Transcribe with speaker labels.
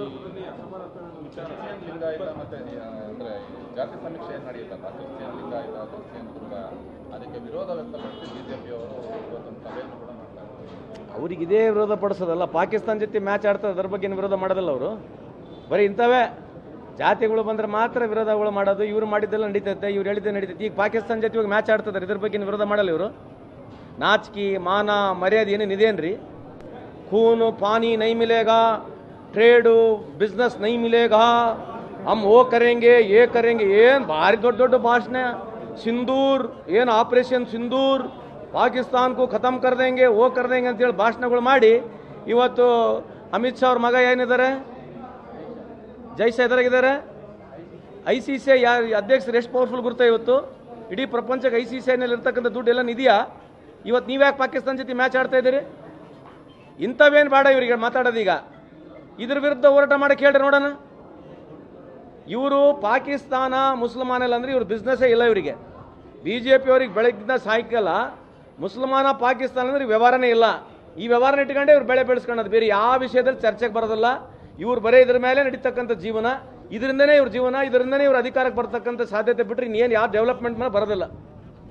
Speaker 1: Christian Lingayat ಮತ್ತೆ ಅಂದ್ರೆ ಜಾತಿ ಸಮೀಕ್ಷೆ ಏನು ನಡೆಯುತ್ತಲ್ಲ, ಕ್ರಿಶ್ಚಿಯನ್ ಲಿಂಗಾಯತ ಕ್ರಿಶ್ಚಿಯನ್ ದುರ್ಗ, ಅದಕ್ಕೆ ವಿರೋಧ ವ್ಯಕ್ತಪಡಿಸಿ ಬಿಜೆಪಿಯವರು ಇವತ್ತೊಂದು ಸಭೆಯನ್ನು ಕೂಡ ಮಾಡ್ತಾರೆ.
Speaker 2: ಅವ್ರಿಗೆ ಇದೇ ವಿರೋಧ ಪಡಿಸೋದಲ್ಲ, ಪಾಕಿಸ್ತಾನ ಜೊತೆ ಮ್ಯಾಚ್ ಆಡ್ತಾರೆ, ಅದ್ರ ಬಗ್ಗೆ ವಿರೋಧ ಮಾಡೋದಲ್ಲ ಅವರು. ಬರೀ ಇಂಥವೇ ಜಾತಿಗಳು ಬಂದರೆ ಮಾತ್ರ ವಿರೋಧಗಳು ಮಾಡೋದು. ಇವ್ರು ಮಾಡಿದ್ದೆಲ್ಲ ನಡೀತೈತೆ, ಇವ್ರು ಹೇಳಿದ್ದೆ ನಡೀತೈತೆ. ಈಗ ಪಾಕಿಸ್ತಾನ ಜೊತೆ ಇವಾಗ ಮ್ಯಾಚ್ ಆಡ್ತಿದ್ದಾರೆ, ಇದ್ರ ಬಗ್ಗೆ ವಿರೋಧ ಮಾಡಲ್ಲ ಇವರು. ನಾಚಿಕೆ ಮಾನ ಮರ್ಯಾದೆ ಏನೇನಿದೇನ್ರಿ? खून पानी नहीं मिलेगा, ट्रेड बिजनेस नहीं मिलेगा, हम वो करेंगे ये करेंगे, ಏನು ಭಾರಿ ದೊಡ್ಡ ದೊಡ್ಡ ಭಾಷಣ. ಸಿಂಧೂರ್ ಏನು ಆಪರೇಷನ್ ಸಿಂಧೂರ್, ಪಾಕಿಸ್ತಾನ್ ಕೋ ಖತಮ್ ಕರ್ ದೇಂಗೆ ಓ ಕರ್ ದೇಂಗೆ ಅಂತೇಳಿ ಭಾಷಣಗಳು ಮಾಡಿ ಇವತ್ತು ಅಮಿತ್ ಶಾ ಅವ್ರ ಮಗ ಏನಿದ್ದಾರೆ, ಜೈಶಾ ಎದುರಾಗಿದ್ದಾರೆ. ICCI ಅಧ್ಯಕ್ಷರು ಎಷ್ಟು ಪವರ್ಫುಲ್ ಗುರುತ ಇವತ್ತು ಇಡೀ ಪ್ರಪಂಚಕ್ಕೆ ICCIನಲ್ಲಿ ಇರ್ತಕ್ಕಂಥ ದುಡ್ಡು ಎಲ್ಲ ಇದೆಯಾ? ಇವತ್ತು ನೀವ್ಯಾಕೆ ಪಾಕಿಸ್ತಾನ ಜೊತೆ ಮ್ಯಾಚ್ ಆಡ್ತಾ ಇದ್ದೀರಿ? ಇಂಥವೇನು ಬೇಡ ಇವರಿಗೆ ಮಾತಾಡೋದೀಗ. ಇದ್ರ ವಿರುದ್ಧ ಹೋರಾಟ ಮಾಡಕ್ಕೆ ಹೇಳ್ರಿ ನೋಡೋಣ. ಇವರು ಪಾಕಿಸ್ತಾನ ಮುಸಲ್ಮಾನಲ್ಲ ಅಂದ್ರೆ ಇವ್ರ ಬಿಸ್ನೆಸ್ಸೇ ಇಲ್ಲ ಇವರಿಗೆ. BJP ಅವ್ರಿಗೆ ಬೆಳಗ್ಗಿನ ಸಾಯಂಕಾಲ ಮುಸಲ್ಮಾನ ಪಾಕಿಸ್ತಾನ ಅಂದ್ರೆ ವ್ಯವಹಾರನೇ ಇಲ್ಲ. ಈ ವ್ಯವಹಾರನ ಇಟ್ಕೊಂಡೆ ಇವ್ರು ಬೆಳೆ ಬೆಳೆಸ್ಕೊಳ್ಳೋದು, ಬೇರೆ ಯಾವ ವಿಷಯದಲ್ಲಿ ಚರ್ಚೆಗೆ ಬರೋದಿಲ್ಲ. ಇವ್ರು ಬರೀ ಇದ್ರ ಮೇಲೆ ನಡೀತಕ್ಕಂಥ ಜೀವನ, ಇದರಿಂದನೇ ಇವ್ರ ಜೀವನ, ಇದರಿಂದನೇ ಇವ್ರ ಅಧಿಕಾರಕ್ಕೆ ಬರ್ತಕ್ಕಂಥ ಸಾಧ್ಯತೆ ಬಿಟ್ಟರೆ ಇನ್ನೇನು ಯಾವ ಡೆವಲಪ್ಮೆಂಟ್ ಮೇಲೆ ಬರೋದಿಲ್ಲ.